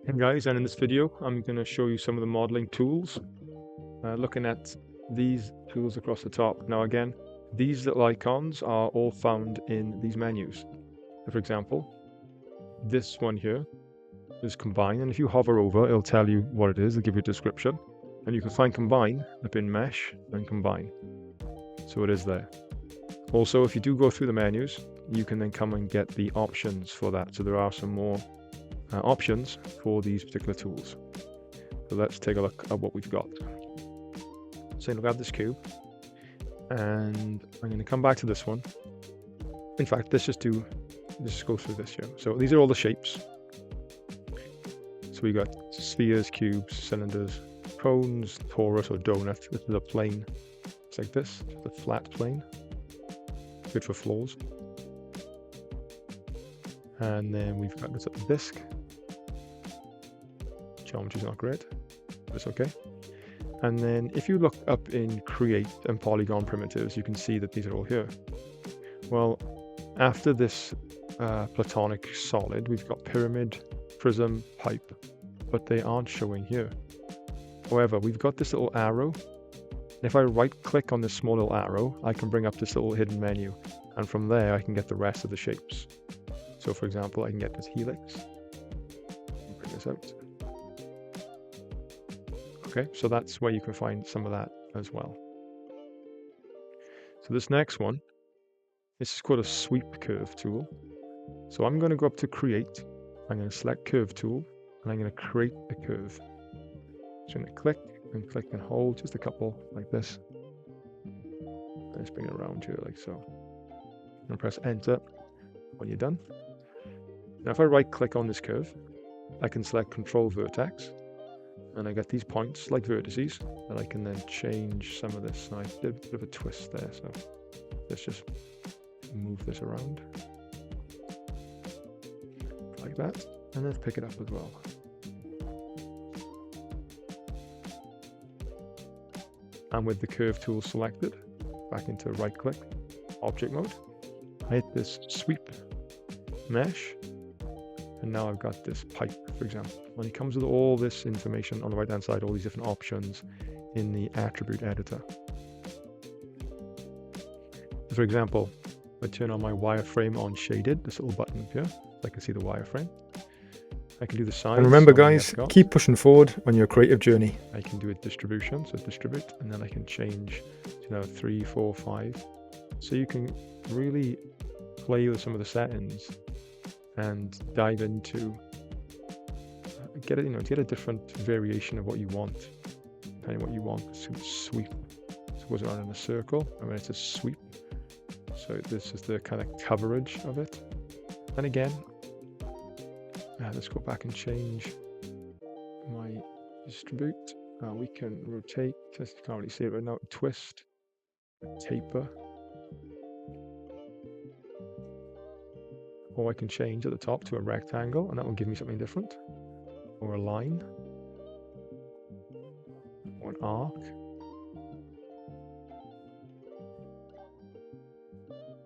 And guys, and in this video, I'm going to show you some of the modeling tools, looking at these tools across the top. Now again, these little icons are all found in these menus. For example, this one here is Combine, and if you hover over, it'll tell you what it is, it'll give you a description, and you can find Combine up in Mesh and Combine. So it is there. Also, if you do go through the menus, you can then come and get the options for that. So there are some more options for these particular tools. So let's take a look at what we've got. So I'm going to grab this cube, and I'm going to come back to this one. In fact, let's just go through this here. So these are all the shapes. So we got spheres, cubes, cylinders, cones, torus or donut. This is a plane. It's like this, the flat plane. Good for floors. And then we've got this up disc. Geometry's not great, but it's okay. And then if you look up in Create and Polygon Primitives, you can see that these are all here. Well, after this platonic solid, we've got pyramid, prism, pipe, but they aren't showing here. However, we've got this little arrow. And if I right click on this small little arrow, I can bring up this little hidden menu. And from there, I can get the rest of the shapes. So for example, I can get this helix. Bring this out. Okay, so that's where you can find some of that as well. So this next one, this is called a sweep curve tool. So I'm going to go up to Create. I'm going to select Curve Tool, and I'm going to create a curve. So I'm going to click and hold just a couple like this. Let's bring it around here like so. I'm going to press Enter when you're done. Now if I right click on this curve, I can select Control Vertex, and I get these points like vertices, and I can then change some of this. And I did a bit of a twist there, so let's just move this around like that, and then pick it up as well. And with the curve tool selected, back into right click, object mode, I hit this sweep mesh, and now I've got this pipe, for example. And it comes with all this information on the right hand side, all these different options in the attribute editor. For example, I turn on my wireframe on shaded, this little button up here, so I can see the wireframe. I can do the size. And remember guys, keep pushing forward on your creative journey. I can do a distribution, so distribute, and then I can change to 3, 4, 5. So you can really play with some of the settings and dive into get a different variation of what you want, depending on what you want. So sweep, so it goes around in a circle, and when it's a sweep, so this is the kind of coverage of it. And again, let's go back and change my distribute. We can rotate, just can't really see it right now, twist, taper, or I can change at the top to a rectangle, and that will give me something different, or a line, or an arc.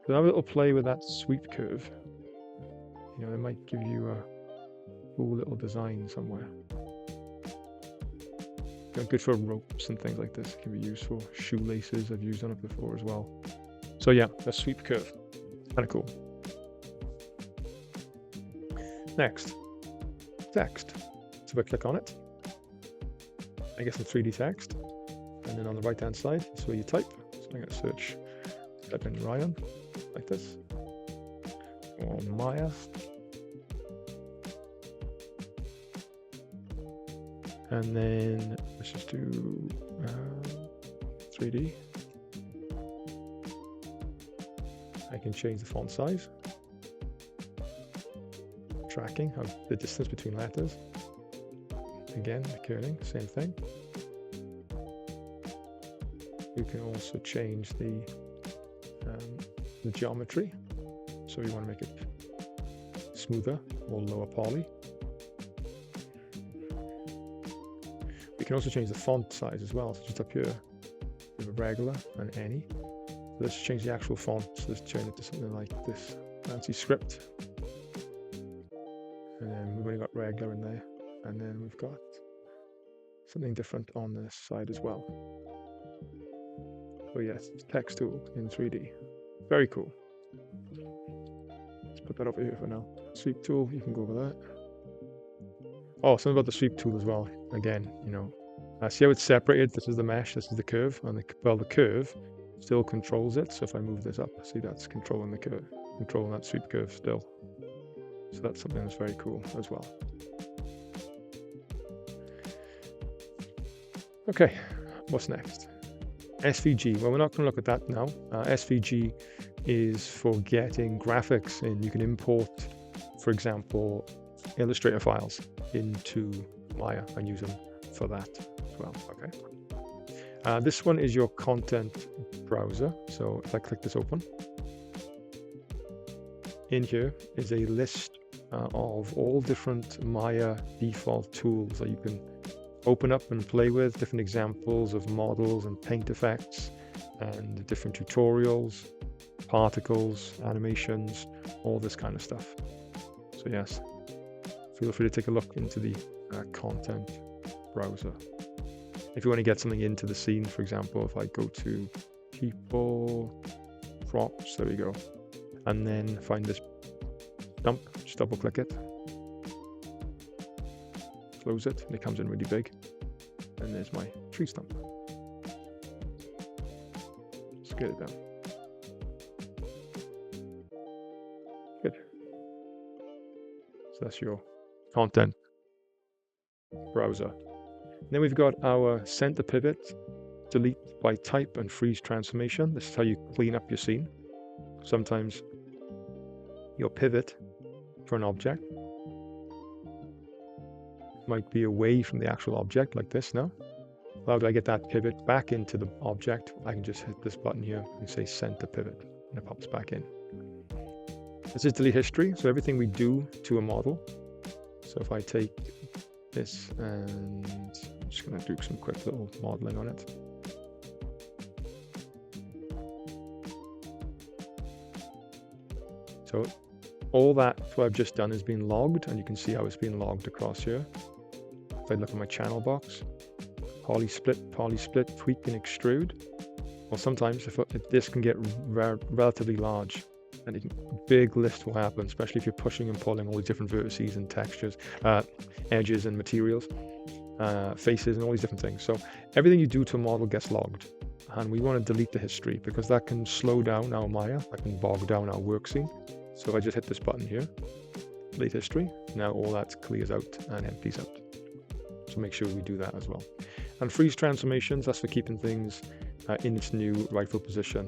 So have a little play with that sweep curve. It might give you a cool little design somewhere. Good for ropes and things like this. It can be used for shoelaces. I've used on it before as well. So yeah, a sweep curve, kind of cool. Next, text. So if I click on it, I get some 3D text, and then on the right hand side is where you type. So I'm going to type in Ryan like this, or Maya. And then let's just do 3D. I can change the font size, tracking of the distance between letters. Again, the kerning, same thing. You can also change the geometry. So you want to make it smoother or lower poly. We can also change the font size as well. So just up here, we have a regular and any. So let's change the actual font. So let's turn it to something like this fancy script. And then we've only got regular in there. And then we've got something different on this side as well. Oh yes, text tool in 3D. Very cool. Let's put that over here for now. Sweep tool, you can go over that. Oh, something about the sweep tool as well. Again, you know, see how it's separated? This is the mesh, this is the curve, and the curve still controls it. So if I move this up, see that's controlling the curve, controlling that sweep curve still. So that's something that's very cool as well. Okay, what's next? SVG. Well, we're not going to look at that now. SVG is for getting graphics in. You can import, for example, Illustrator files into Maya and use them for that as well. Okay. This one is your content browser. So if I click this open, in here is a list of all different Maya default tools that you can open up and play with, different examples of models and paint effects and different tutorials, particles, animations, all this kind of stuff. So yes, feel free to take a look into the content browser. If you want to get something into the scene, for example, if I go to people, props, there we go, and then find this dump, just double click it, close it, and it comes in really big. And there's my tree stump. Scale it down. Good. So that's your content browser. And then we've got our center pivot, delete by type, and freeze transformation. This is how you clean up your scene. Sometimes your pivot for an object might be away from the actual object like this now. How do I get that pivot back into the object? I can just hit this button here and say center pivot, and it pops back in. This is delete history, so everything we do to a model. So if I take this and I'm just going to do some quick little modeling on it. So all that what I've just done has been logged, and you can see how it's been logged across here. If I look at my channel box, poly split, tweak and extrude. Well, sometimes if this can get relatively large, and a big list will happen, especially if you're pushing and pulling all these different vertices and textures, edges and materials, faces and all these different things. So everything you do to a model gets logged, and we want to delete the history because that can slow down our Maya, that can bog down our work scene. So if I just hit this button here, delete history, now all that clears out and empties out. So make sure we do that as well. And freeze transformations, that's for keeping things in its new rightful position.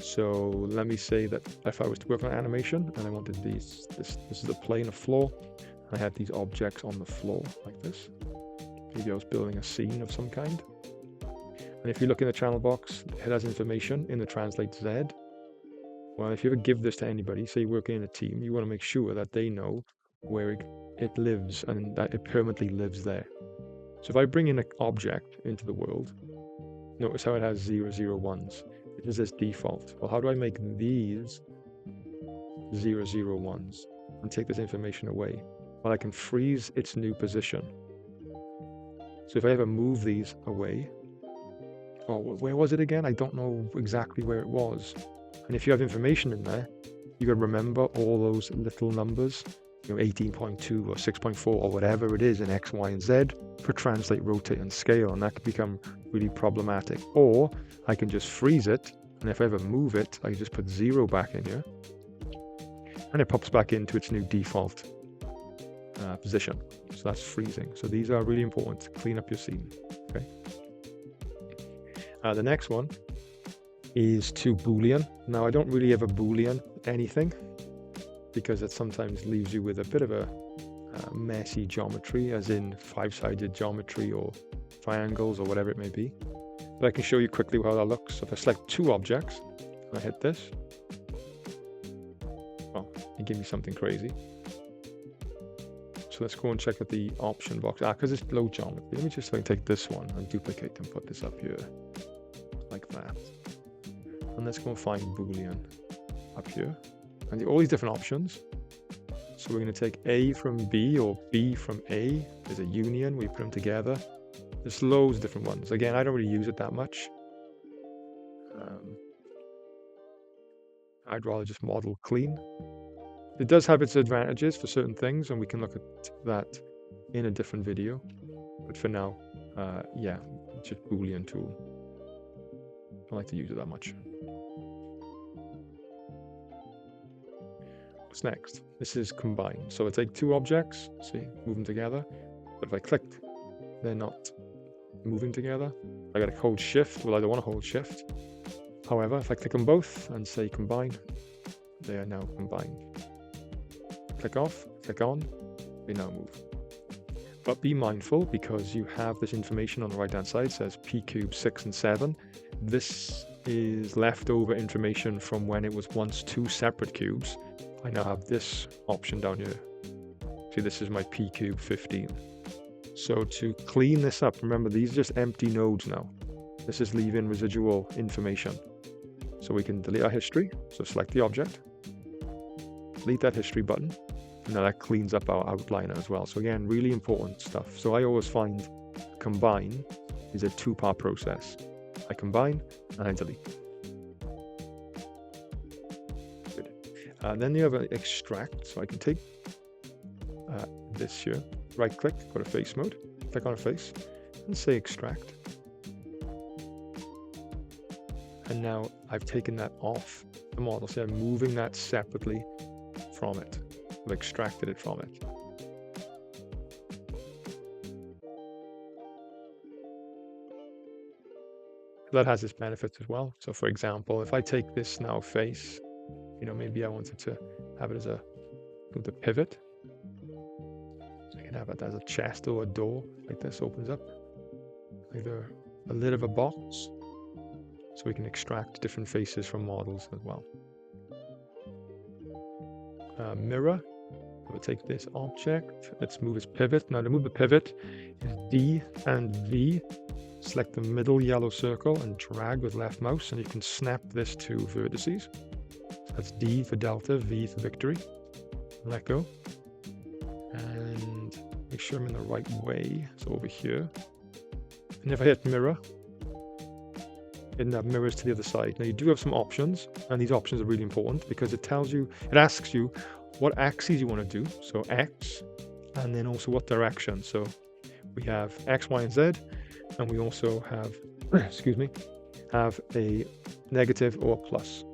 So let me say that if I was to work on animation and I wanted this is a plane of floor, and I had these objects on the floor like this. Maybe I was building a scene of some kind. And if you look in the channel box, it has information in the translate Z. Well, if you ever give this to anybody, say you're working in a team, you want to make sure that they know where it lives and that it permanently lives there. So if I bring in an object into the world, notice how it has 001s. It is as default. Well, how do I make these 001s and take this information away? Well, I can freeze its new position. So if I ever move these away, oh, where was it again? I don't know exactly where it was. And if you have information in there, you can remember all those little numbers, 18.2 or 6.4 or whatever it is in X, Y, and Z for translate, rotate, and scale, and that can become really problematic. Or I can just freeze it, and if I ever move it, I can just put 0 back in here, and it pops back into its new default position. So that's freezing. So these are really important to clean up your scene. Okay. The next one is to Boolean. Now I don't really ever Boolean anything because it sometimes leaves you with a bit of a messy geometry, as in 5-sided geometry or triangles or whatever it may be. But I can show you quickly how that looks. So if I select 2 objects and I hit this, well, it gives me something crazy. So let's go and check out the option box. Because it's low geometry. Let me just take this one and duplicate and put this up here like that. And let's go and find Boolean up here. And all these different options. So we're going to take A from B or B from A. There's a union, we put them together. There's loads of different ones. Again, I don't really use it that much. I'd rather just model clean. It does have its advantages for certain things, and we can look at that in a different video. But for now, yeah, it's just Boolean tool. I don't like to use it that much. What's next? This is combine. So I take two objects, see, move them together. But if I click, they're not moving together. I gotta hold shift. Well, I don't want to hold shift. However, if I click on both and say combine, they are now combined. Click off, click on, they now move. But be mindful, because you have this information on the right hand side, says P cube 6 and 7. This is leftover information from when it was once two separate cubes. I now have this option down here. See, this is my P cube 15. So to clean this up, remember these are just empty nodes now. This is leaving residual information. So we can delete our history. So select the object, delete that history button. And now that cleans up our outliner as well. So again, really important stuff. So I always find combine is a two-part process. I combine and I delete. Good. Then you have an extract. So I can take this here, right click, go to face mode, click on a face and say extract. And now I've taken that off the model. So I'm moving that separately from it. I've extracted it from it. That has its benefits as well. So for example, if I take this now face, you know, maybe I wanted to have it as a pivot. So I can have it as a chest or a door, like this opens up. Either a lid of a box. So we can extract different faces from models as well. Mirror. We'll take this object. Let's move its pivot. Now to move the pivot is D and V. Select the middle yellow circle and drag with left mouse, and you can snap this to vertices. So that's D for delta, V for victory. Let go. And make sure I'm in the right way. So over here. And if I hit mirror, that mirrors to the other side. Now you do have some options, and these options are really important because it tells you, it asks you what axes you want to do. So X, and then also what direction. So we have X, Y, and Z, and we also have, excuse me, have a negative or a plus.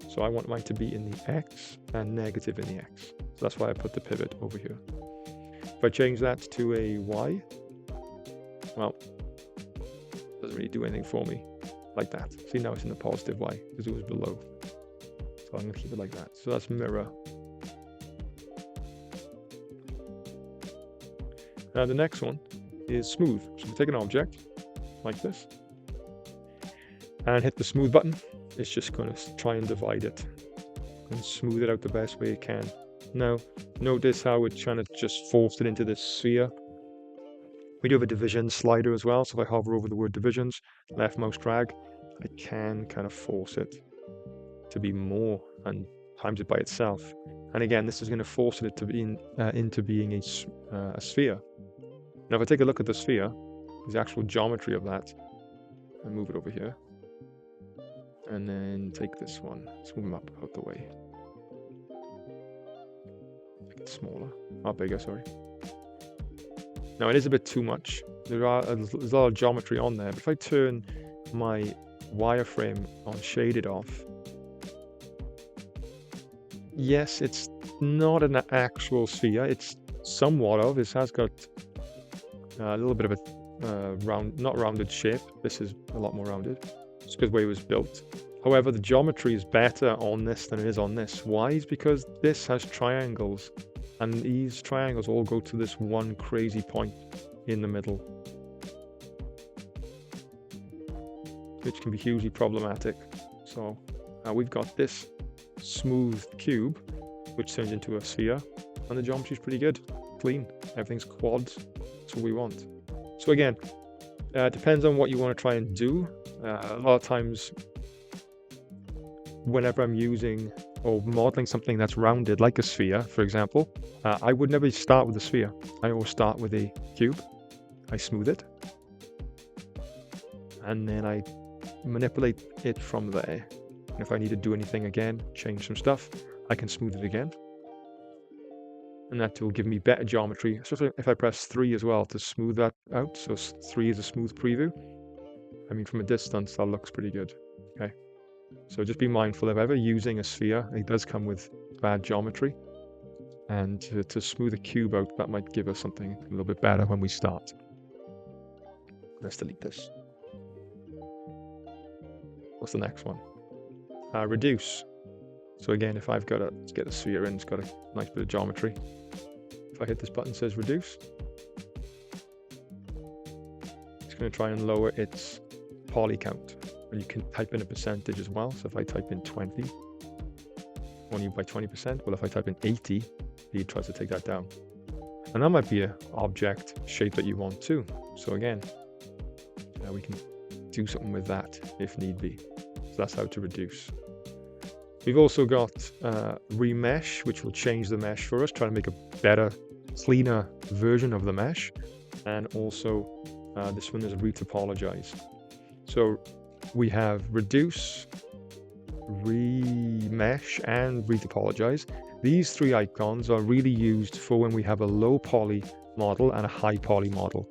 So I want mine to be in the X and negative in the X. So that's why I put the pivot over here. If I change that to a Y, well, it doesn't really do anything for me. Like that. See, now it's in the positive Y because it was below. So I'm going to keep it like that. So that's mirror. Now the next one is smooth. So we take an object like this and hit the smooth button. It's just going to try and divide it and smooth it out the best way it can. Now notice how it's trying to just force it into this sphere. We do have a division slider as well. So if I hover over the word divisions, left mouse drag, I can kind of force it to be more and times it by itself. And again, this is going to force it to be into being a sphere. Now, if I take a look at the sphere, the actual geometry of that, and move it over here, and then take this one, let's move them up out the way. Make it smaller, or bigger, sorry. Now, it is a bit too much. There's a lot of geometry on there, but if I turn my wireframe on shaded off, yes, it's not an actual sphere. It's somewhat of. It has got a little bit of a not rounded shape. This is a lot more rounded. It's because the way it was built. However, the geometry is better on this than it is on this. Why? Is because this has triangles, and these triangles all go to this one crazy point in the middle, which can be hugely problematic. So we've got this smooth cube, which turns into a sphere, and the geometry is pretty good, clean. Everything's quads. That's what we want. So again, it depends on what you want to try and do. A lot of times, whenever I'm using or modeling something that's rounded, like a sphere, for example, I would never start with a sphere. I always start with a cube. I smooth it. And then I manipulate it from there. And if I need to do anything again, change some stuff, I can smooth it again. And that will give me better geometry, especially if I press 3 as well to smooth that out. So 3 is a smooth preview. I mean, from a distance, that looks pretty good. Okay. So just be mindful if ever using a sphere, it does come with bad geometry. And to smooth a cube out, that might give us something a little bit better when we start. Let's delete this. What's the next one? Reduce. So again, if I've got let's get a sphere in, it's got a nice bit of geometry. If I hit this button, it says reduce. It's going to try and lower its poly count. And you can type in a percentage as well. So if I type in 20, only by 20%. Well, if I type in 80, it tries to take that down. And that might be an object shape that you want too. So again, we can do something with that if need be. So that's how to reduce. We've also got remesh, which will change the mesh for us, try to make a better, cleaner version of the mesh. And also this one is retopologize. So we have reduce, remesh, and retopologize. These 3 icons are really used for when we have a low poly model and a high poly model.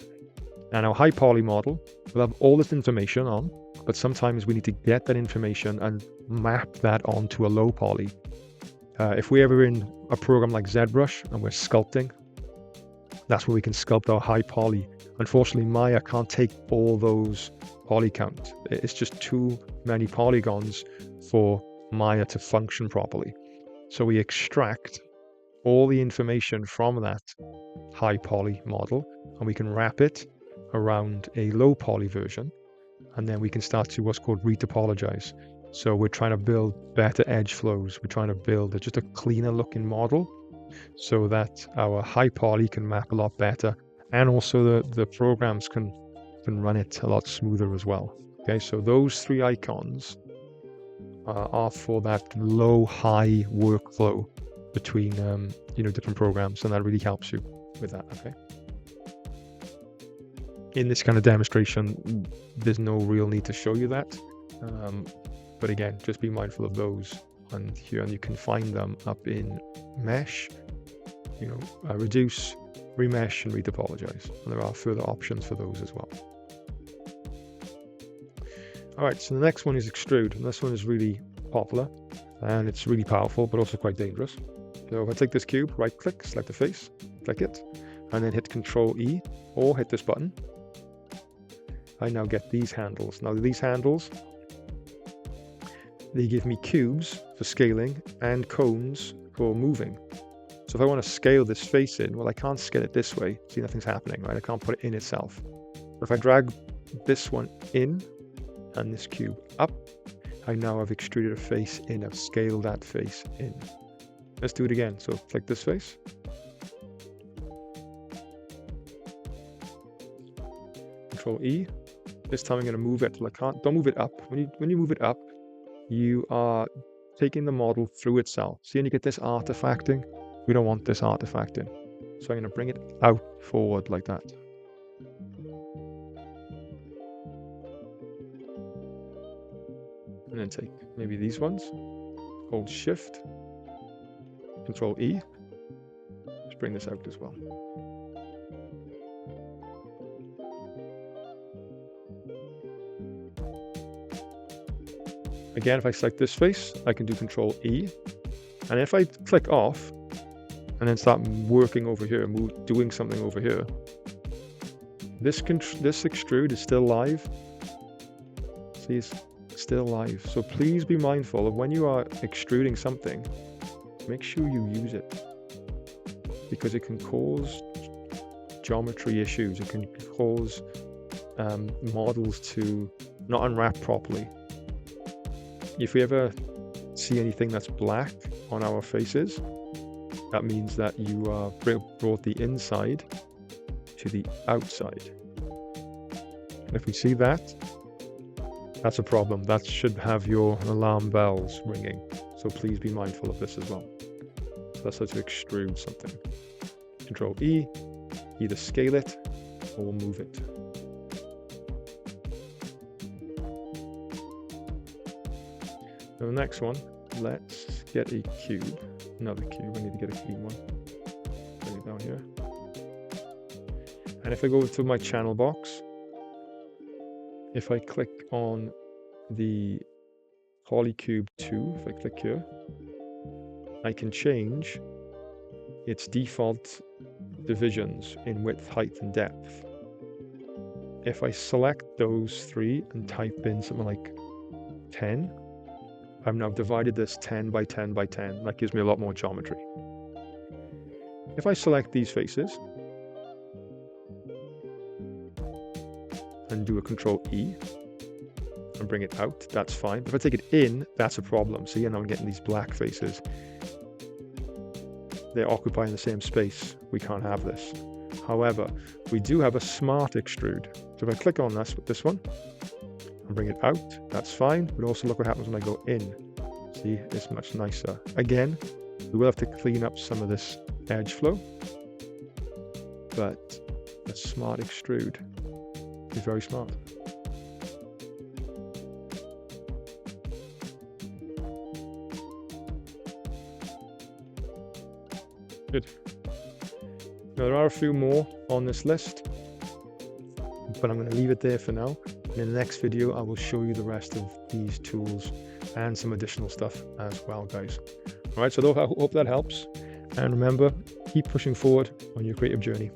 And our high poly model will have all this information on, but sometimes we need to get that information and map that onto a low poly. If we're ever in a program like ZBrush and we're sculpting, that's where we can sculpt our high poly. Unfortunately, Maya can't take all those poly count. It's just too many polygons for Maya to function properly. So we extract all the information from that high poly model and we can wrap it around a low poly version, and then we can start to what's called retopologize. So we're trying to build better edge flows. We're trying to build just a cleaner looking model so that our high poly can map a lot better, and also the programs can run it a lot smoother as well. Okay, so those 3 icons are for that low-high workflow between different programs, and that really helps you with that. Okay. In this kind of demonstration, there's no real need to show you that, but again, just be mindful of those. And here, and you can find them up in mesh, reduce, remesh, and retopologize. And there are further options for those as well. All right, so the next one is extrude, and this one is really popular, and it's really powerful, but also quite dangerous. So if I take this cube, right-click, select the face, click it, and then hit Control-E, or hit this button, I now get these handles. Now these handles, they give me cubes for scaling and cones for moving. So if I want to scale this face in, well, I can't scale it this way. See, nothing's happening, right? I can't put it in itself. But if I drag this one in and this cube up, I now have extruded a face in. I've scaled that face in. Let's do it again. So click this face. Control E. This time I'm going to move it till I can't. Don't move it up. When you move it up, you are taking the model through itself. See, and you get this artifacting. We don't want this artifacting. So I'm going to bring it out forward like that. And then take maybe these ones. Hold Shift. Control E. Just bring this out as well. Again, if I select this face, I can do Control E. And if I click off and then start working over here, doing something over here, this extrude is still live. See, it's still live. So please be mindful of when you are extruding something, make sure you use it, because it can cause geometry issues. It can cause models to not unwrap properly. If we ever see anything that's black on our faces, that means that you brought the inside to the outside. And if we see that, that's a problem. That should have your alarm bells ringing. So please be mindful of this as well. So that's how to extrude something. Control E, either scale it or move it. Now the next one, let's get a cube. Another cube, I need to get a clean one. Bring it down here. And if I go to my channel box, if I click on the Polycube 2, if I click here, I can change its default divisions in width, height, and depth. If I select those three and type in something like 10, I've now divided this 10 by 10 by 10. That gives me a lot more geometry. If I select these faces and do a Control E and bring it out, that's fine. If I take it in, that's a problem. See, now I'm getting these black faces. They're occupying the same space. We can't have this. However, we do have a smart extrude. So if I click on this one and bring it out, that's fine. But also look what happens when I go in. See, it's much nicer. Again, we will have to clean up some of this edge flow, but the smart extrude is very smart. Good. Now there are a few more on this list, but I'm going to leave it there for now. In the next video, I will show you the rest of these tools and some additional stuff as well, guys. All right, so I hope that helps. And remember, keep pushing forward on your creative journey.